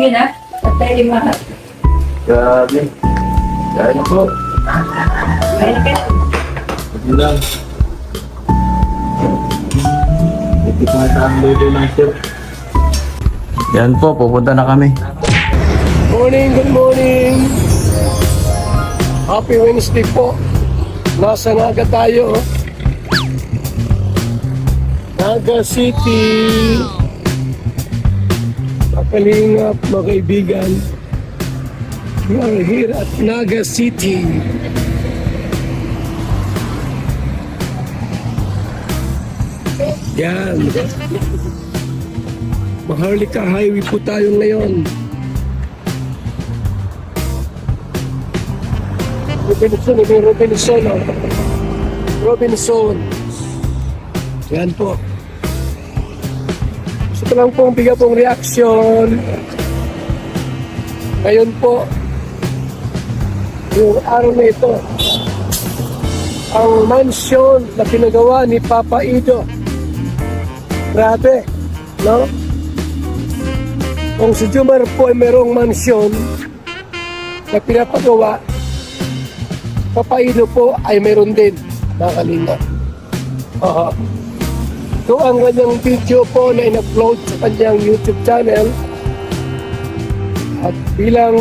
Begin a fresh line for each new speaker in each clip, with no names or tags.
Yun na. Patay mga.
Grabe. Kaya na po.
Ayun na kayo.
Hindi lang. Ito pa sa ang logo ng chef. Yan po, pupunta na kami.
Morning, good morning. Happy Wednesday po. Nasa Naga tayo. Naga City. Pakalingap, mga kaibigan. We are here at Naga City. Yan. Maharlika Highway po tayo ngayon. Robinson. Yan po. Gusto ko lang pong bigyan pong reaksyon. Ngayon po, yung araw na ito, ang mansion na pinagawa ni Papa Ido. Grabe, no? Kung si Jumar po ay merong mansyon na pinapagawa, Papa Ido po ay meron din, mga kalinga. Ito ang kanyang video po na in-upload sa kanyang YouTube channel. At bilang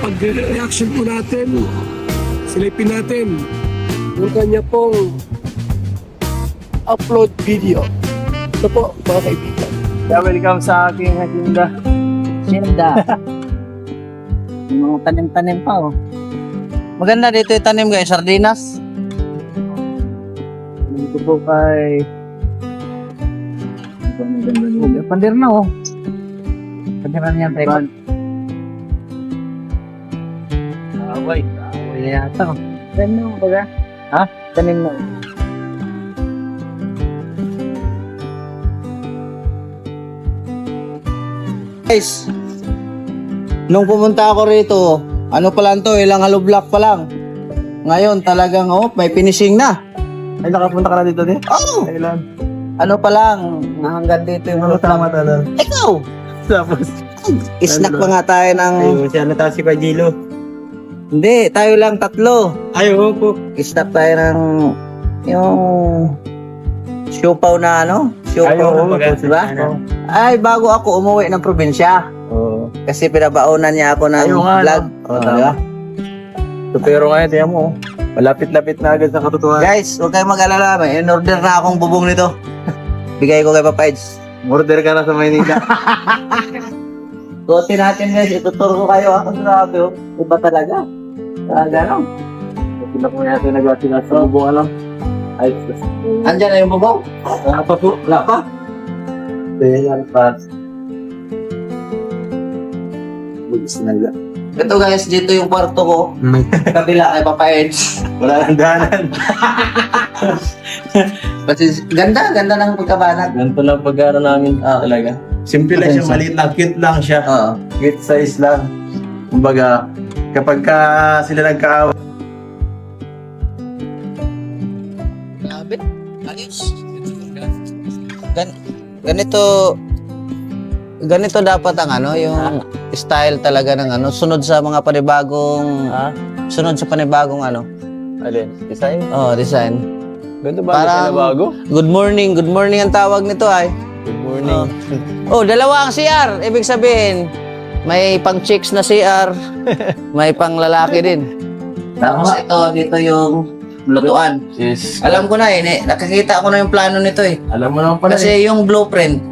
pag-reaction po natin, silipin natin yung kanya pong upload video. Ito po, mga kaibigan.
Welcome sa aking hacienda.
Sinda. Yung mga tanim-tanim pa, oh. Maganda dito yung tanim, guys. Sardinas.
Dito po kay...
Pandir na, oh. Pandiran niyan, Trevor.
Away.
Pwede yata, oh. Tanim na, baga. Ha? Tanim na. Guys, nung pumunta ako rito, ano pa lang to, ilang hollow block pa lang. Ngayon talagang, oh, may finishing na.
Ay, nakapunta ka na dito din?
Oh!
Kailan?
Ano pa lang, hanggang dito yung hollow block.
Tama talaga.
Ikaw!
Tapos,
Snack pa nga tayo ng...
ayun, siya na tayo si Pajilo.
Hindi, tayo lang tatlo.
Ayun po.
Snack tayo ng... Yung... Siopaw na ano? Siopaw na, diba? Ay, bago ako umuwi ng probinsya.
Oo.
Kasi pinabaonan niya ako ng
Ayun nga,
vlog.
no?
Oh,
Tama.
diba?
So, pero ngayon, tiyan mo. Malapit-lapit na agad sa katotohanan.
Guys, huwag kayong mag-alala. May in-order na akong bubong nito. Bigay ko kay Papa Eds.
Order ka na sa Maynila.
Suotin natin guys. Ituturo ko kayo. Ako grabe. Oh. Iba talaga. Talaga no?
Sila po natin nag-asin sa bubong alam. Ay,
Andyan na yung bubong?
wala pa po.
Wala pa?
Ayan, pas. Bugis na lang.
Ito guys, dito yung kwarto ko. Kabila kay Papa Eds.
Wala nang dahanan.
Kasi ganda ng pagkabanat.
Ganito lang pag-aaral namin talaga. Simple lang siya, maliit lang, cute lang siya.
Oo.
Cute size lang. Kumbaga, kapag sila nagkaawa,
Grabe. Ayos. Ganito dapat ang ano, yung style talaga ng ano, sunod sa mga panibagong sunod sa panibagong ano.
alin, design?
Design.
Ganito ba
Parang-
design na bago?
Good morning ang tawag nito ay.
Good morning.
Dalawa ang CR. Ibig sabihin, may pang chicks na CR, may pang lalaki din. Tapos dito yung lutuan.
Yes.
Alam ko na nakakita ko na yung plano nito eh.
Alam mo naman pala.
Kasi yung blueprint,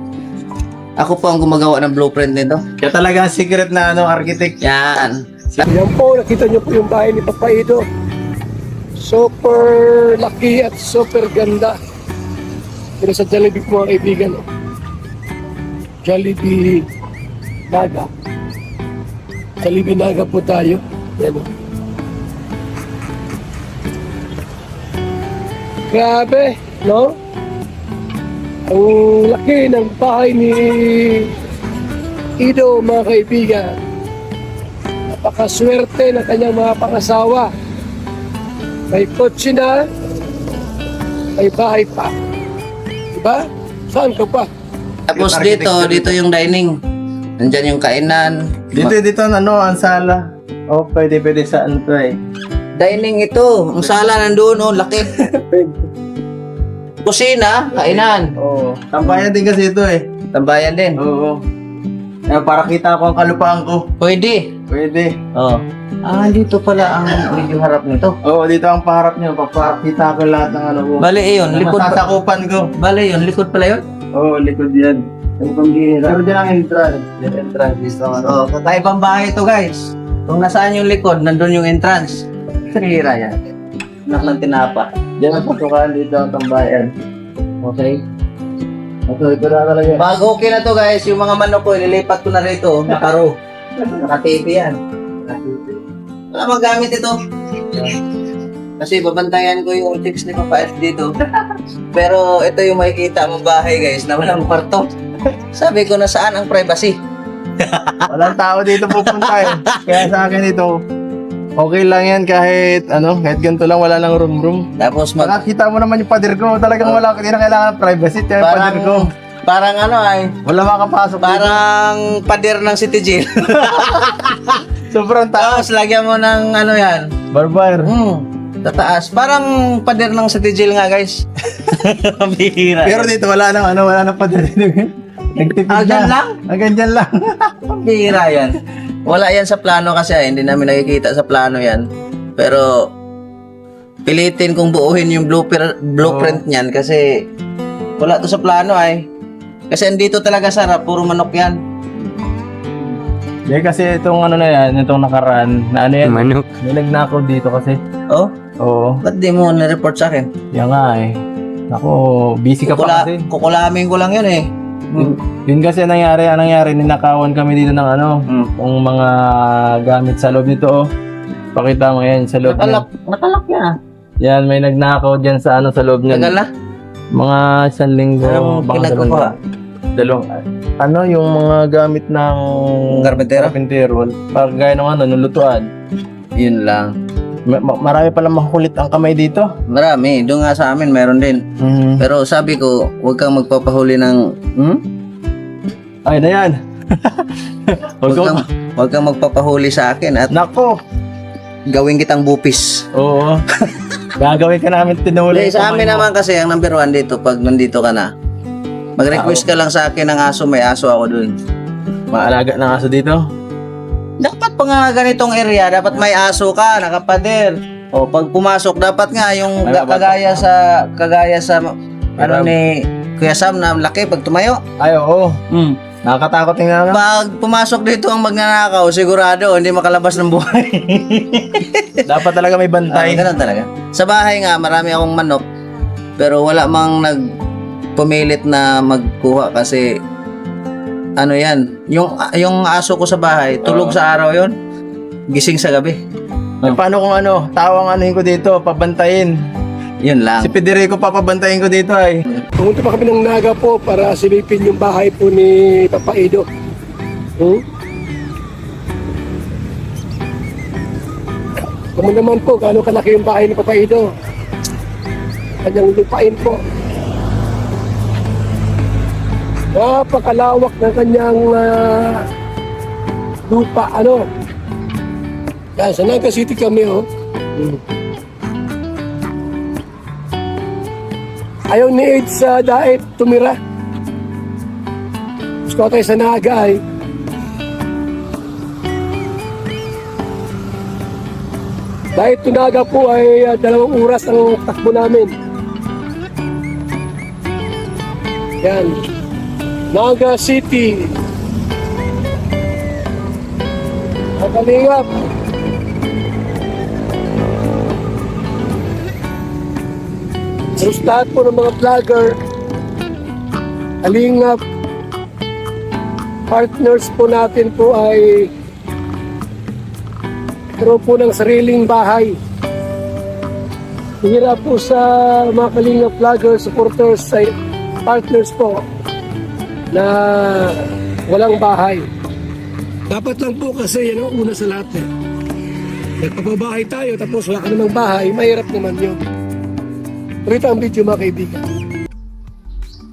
ako po ang gumagawa ng blueprint nito.
Siya talaga ang secret na architect.
Yan.
Yan po, nakita niyo po yung bahay ni Papa Ido. Super laki at super ganda. Pero sa Jollibee po mga kaibigan. Oh. Jollibee Naga. Jollibee Naga po tayo. Yan. Oh. Grabe, no? Ang laki ng bahay ni Ido mga kaibigan. Napakaswerte ng kanyang mga pangasawa. May kotse na, may bahay pa. Diba? Saan ka pa?
Tapos dito yung dining. Nandyan yung kainan.
Dito, ano, ang sala. Oh, pwede sa ano to eh.
Dining ito. Ang sala nandoon, oh, laki. Kusina, kainan.
Oo. Tambayan din kasi ito eh.
Tambayan din.
Oo. Para kita ko ang kalupaan ko.
Pwede.
Pwede.
Oh. Dito pala ang medyo harap nito.
Oo, dito ang paharap niyo. Papakita ko lahat ng ano ko.
Bale, yun. Likod pa.
Masasakupan ko.
Bale, yun. Likod pala yun.
Oo, likod yan. Ang pambihira. Pero dyan ang entrance. Dyan entrance. Dito ang ano.
Oh, kakaibang bahay ito, guys. Kung nasaan yung likod, nandun yung entrance. Trira yan. Anak ng tinapa.
Dyan ang pasukan, dito ang tambayan.
Okay.
Ito na talaga.
Pag okay na to, guys, yung mga manok ko, ililipat ko na rito. Nakaro. Naka-TV yan. Wala magamit ito. Kasi babantayan ko yung chicks ni Papa Ed dito. Pero ito yung makikita mong bahay, guys, na walang kwarto. Sabi ko na saan ang privacy.
Walang tao dito pupunta eh. Kaya sa akin ito, okay lang yan kahit ganito lang, wala nang room.
Tapos
Makakita mo naman yung pader ko. Talagang wala, hindi na kailangan ng privacy. Kaya yung pader ko.
parang
Wala makapasok dito.
parang pader ng City Jail.
Sobrang taas.
Tapos lagyan mo ng yan.
Barbar.
Tataas. Parang pader ng City Jail nga, guys. Bihira.
Pero dito wala nang pader. Nagtipid na.
Dyan lang?
Ganyan lang.
Bihira yan. Wala yan sa plano kasi hindi namin nakikita sa plano yan. Pero pilitin kong buuhin yung blueprint niyan kasi wala to sa plano ay. Kasi andito talaga sarap, puro manok yan.
Hindi kasi itong itong nakaraan, na yan? Manok. Nilagnakaw dito kasi.
Oh?
Oo.
Ba't di mo na-report sa akin?
Yan nga eh. Ako, busy ka pa kasi.
Kukulamin ko lang yun eh.
Yun kasi ang nangyari, ninakawan kami dito ng yung mga gamit sa loob nito. Pakita mo yan sa loob niya.
Nakalak yan ah.
Yan, may nagnakaw dyan sa loob niya.
Tagal na?
Mga 1 linggo.
Anong pinagkukuha?
Yung mga gamit ng Carpentero. Pag gaya ng nulutuan.
Yun lang.
Marami pala makukulit ang kamay dito.
Marami. Doon nga sa amin, meron din. Pero sabi ko, huwag kang magpapahuli ng...
Ay na yan.
Huwag kang magpapahuli sa akin at
Nako.
gawin kitang bupis.
Oo. Gagawin ka namin tinuli.
Sa amin naman kasi, ang number 1 dito, pag nandito ka na, mag-request ka lang sa akin ng aso, may aso ako dun.
Maalaga ng aso dito.
Dapat pa nga ganitong area, dapat may aso ka, nakapader. O pag pumasok, dapat nga yung kagaya sa ni Kuya Sam na laki pag tumayo.
Ay, oo. Nakakatakot nga.
Pag pumasok dito ang magnanakaw, sigurado hindi makalabas ng buhay.
Dapat talaga may bantay.
Ganun talaga. Sa bahay nga, marami akong manok, pero wala mang nagpumilit na magkuha kasi yan, yung aso ko sa bahay, tulog sa araw yon, gising sa gabi.
Paano kung tawang ko dito, pabantayin.
Yun lang.
Si Federico papabantayin ko dito ay.
Pumunta pa kami ng Naga po para silipin yung bahay po ni Papa Edo. Kung naman po, gaano kalaki yung bahay ni Papa Edo. Kanyang lupain po. Napakalawak ng kanyang lupa. Yan, sa Naga City kami, Ayaw ni Ed sa Daet tumira. Gusto tayo sa Naga ay. Daet to Naga po ay 2 oras ang takbo namin. Yan. Naga City. Nakalingap. Terus lahat po ng mga vlogger, Kalingap, partners po natin po ay meron po ng sariling bahay. Hihirap po sa mga Kalingap vlogger, supporters, partners po na walang bahay. Dapat lang po kasi yan ang una sa lahat Nagpapabahay tayo tapos wala ka namang bahay, mahirap naman yun. Rito ang video mga kaibigan.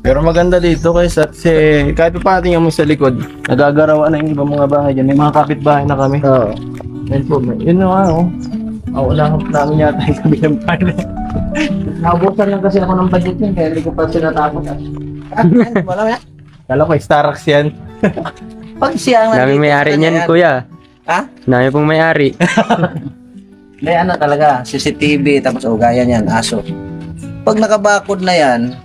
Pero maganda dito kaysa Kasi kahit pa tingnan mo sa likod, nagagarawan na yung ibang mga bahay dyan. May mga kapitbahay na kami.
Oo.
Yan po, yun na nga oh. Ulang namin yata yung kabilang bahay na.
Naubusan lang kasi ako ng budget yun, kaya hindi ko pa sinatapos. Wala yan.
Kala ko, Starbucks yan.
Pag siya ang
Dami may-ari niyan, kuya.
Ha?
Dami pong may-ari.
Hindi, ano talaga, CCTV, tapos gaya niyan, aso. Pag nakabakod na yan,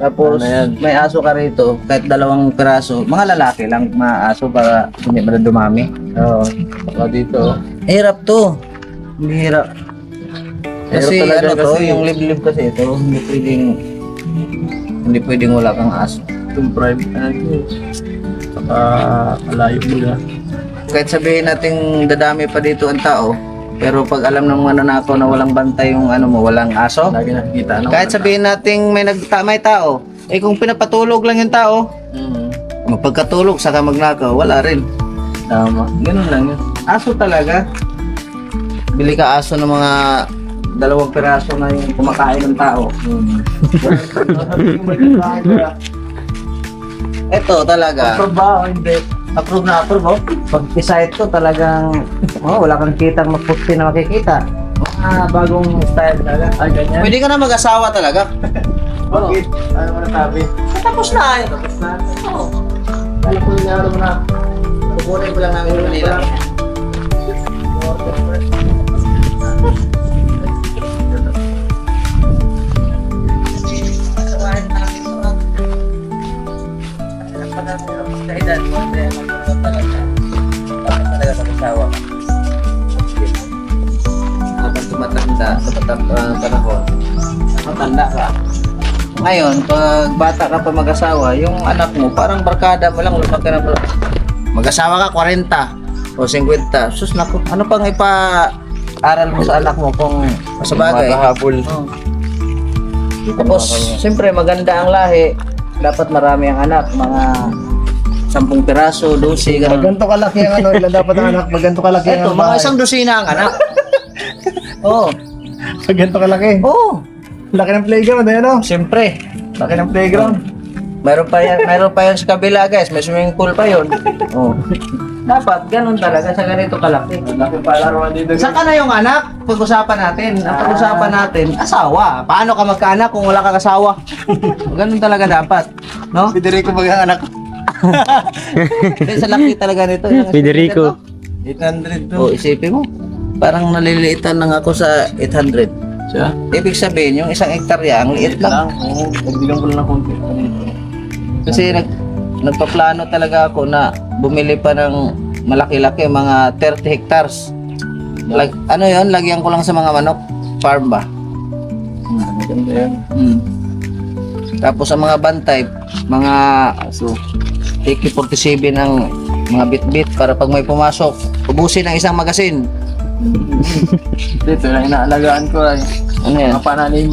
tapos
Ano yan?
may aso ka rito, kahit 2 piraso, mga lalaki lang, mga aso para hindi dumami.
Oo. Saka dito.
Hirap to. Hindi hirap. Kasi
talaga
ano to,
kasi-
yung liblib kasi ito, hindi pwedeng wala kang aso.
Itong private na ito. Saka malayo mo na.
Kahit sabihin natin dadami pa dito ang tao, pero pag alam ng mga nanakaw na walang bantay yung ano mo, walang aso,
Lagi nakikita. Ano,
kahit sabihin natin may tao, eh kung pinapatulog lang yung tao, magpagkatulog saka magnakaw, wala rin.
Tama.
Ganun lang yun. Aso talaga. Bili ka aso ng mga 2 piraso na yung kumakain ng tao. Ito talaga.
Trabaho, hindi.
Approve na approve, oh. Pag isite ko talagang, wala kang kitang magpusti na makikita. Mga bagong style talaga.
Ay, ganyan.
Pwede ka na mag-asawa talaga.
Bakit? Ano mo nasabi?
Tapos na eh. Tapos na. Oo. Kala ko yung naroon mo na. Kukunin ko lang namin yung Manila. Habang tumatanda sa panahon, matanda ka. Ngayon, pag bata ka pa mag-asawa, yung anak mo, parang barkada mo lang, lumaki na pala. Mag-asawa ka, 40 o 50. Sus, naku, ano pang ipa-aral mo sa anak mo kung sa bagay?
Makahabol.
Oh. Tapos, siyempre, maganda ang lahi. Dapat marami ang anak, mga 10 piraso, 12, ganun.
Ganto kalaki ang ano, ilan dapat ang anak, ganto kalaki
Ito,
ang
mga
bahay.
1 dosina ang anak. Oo.
Ganto kalaki.
Oo.
Laki ng playground, ayan o.
Siyempre.
Laki ng playground.
Meron pa yan sa kabila, guys. May swimming pool pa yun. Oh. Dapat ganun talaga sa ganito kalaki.
Laki palaruan dito.
Saan ka na yung anak? Pag-usapan natin. Ang pag-usapan natin, asawa. Paano ka magkaanak kung wala kang asawa? Ganun talaga dapat. No?
Federico mag-anak.
Hindi, sa laki talaga nito. Yung
Federico.
800 to.
Oh, isipin mo. Parang naliliitan lang ako sa 800.
Siya?
Ibig sabihin, yung 1 hektarya, ang liit lang.
Oo. Nagbilang ko lang ng konti.
Kasi nagpaplano talaga ako na bumili pa ng malaki-laki, mga 30 hectares. Ano yon, lagyan ko lang sa mga manok. Farm ba?
Maganda yan.
Tapos sa mga bantay, mga AK-47 ng mga bit-bit para pag may pumasok, ubusin ng isang magasin.
Dito lang inaalagaan ko ay.
Ano yan?
Mga pananim.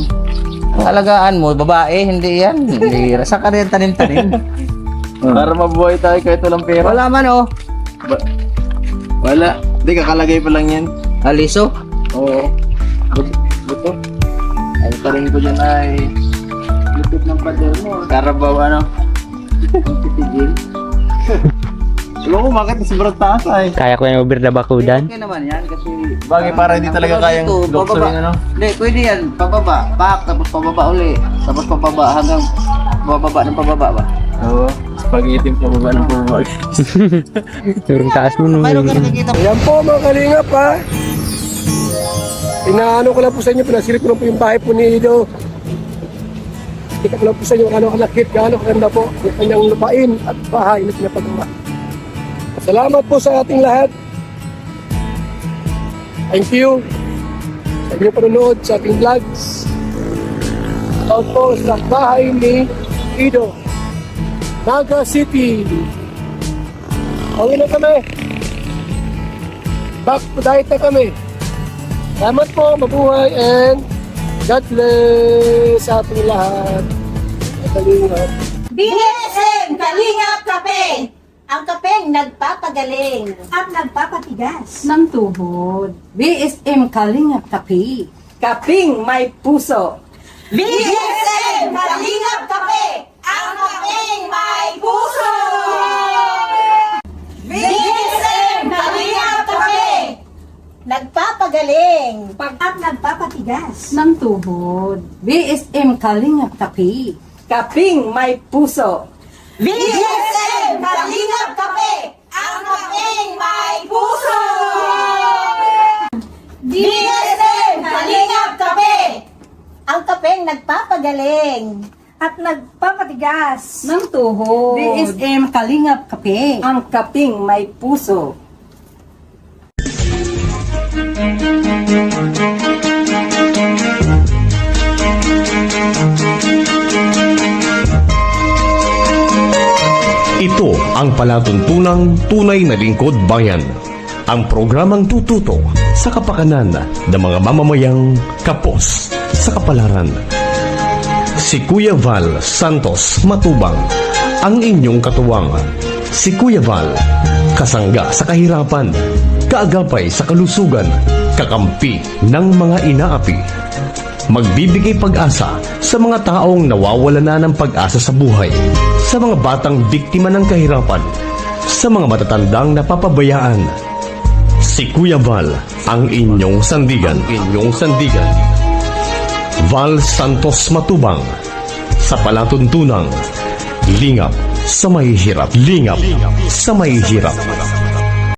Alagaan mo, babae, hindi yan. Hindi. Sa ka rin tanim-tanim.
Para mabuhay tayo kahit walang pera.
Wala man oh.
Wala. Hindi, kakalagay pa lang yan.
Aliso.
Oo. Buto. Ay, tarin ko dyan ay lupit ng pader mo. Karabaw ano? Ang titigil. Alam ko, bakit sobrang taas ay?
Kaya ko yung over the bakudan.
Okay naman yan kasi
Bagay para hindi talaga kayang luksurin ano?
Hindi, pwede yan. Pababa, back, tapos pababa uli. Tapos pababa hanggang bababa ng pababa ba?
Oo. Spaghetti pa baba ng pababa.
Turong taas mo nung.
Mayroon ka nakikita.
Ayan po mga kalingap ha. Inaano ko lang po sa inyo, pinasilip ko lang po yung bahay po ni Ido. Kita ko lang po sa inyo gaano kalakit, gaano kaganda po yung kanyang lupain at bahay na pinapagawa. Salamat po sa ating lahat. Thank you sa inyong panonood sa ating vlogs. Out po sa bahay ni Ido, Naga City. Okay na kami. Back to diet na kami. Salamat po, mabuhay, and God bless sa ating lahat. Kalingap.
BSM Kalingap Kape! Ang kapeng nagpapagaling at nagpapatigas ng tuhod. BSM Kalingap Kape. Kaping may puso. BSM Kalingap Kape! ang kapeng may puso! BSM Kalingap Kape! Nagpapagaling! At nagpapatigas ng tuhod. BSM Kalingap Kape. Kaping may puso. BSM Kalingap Kape! Ang kapeng may puso! BSM Kalingap Kape! Ang kapeng nagpapagaling at nagpapatigas ng tuhod. BSM Kalingap Kape. Ang kaping may puso.
Ito ang palatuntunang tunay na lingkod bayan. Ang programang tututo sa kapakanan ng mga mamamayang kapos sa kapalaran. Si Kuya Val Santos Matubang, ang inyong katuwang. Si Kuya Val, kasangga sa kahirapan, kaagapay sa kalusugan, kakampi ng mga inaapi. Magbibigay pag-asa sa mga taong nawawala na ng pag-asa sa buhay, sa mga batang biktima ng kahirapan, sa mga matatandang napapabayaan. Si Kuya Val, ang inyong sandigan. Val Santos Matubang, sa palatuntunang lingap sa mahihirap.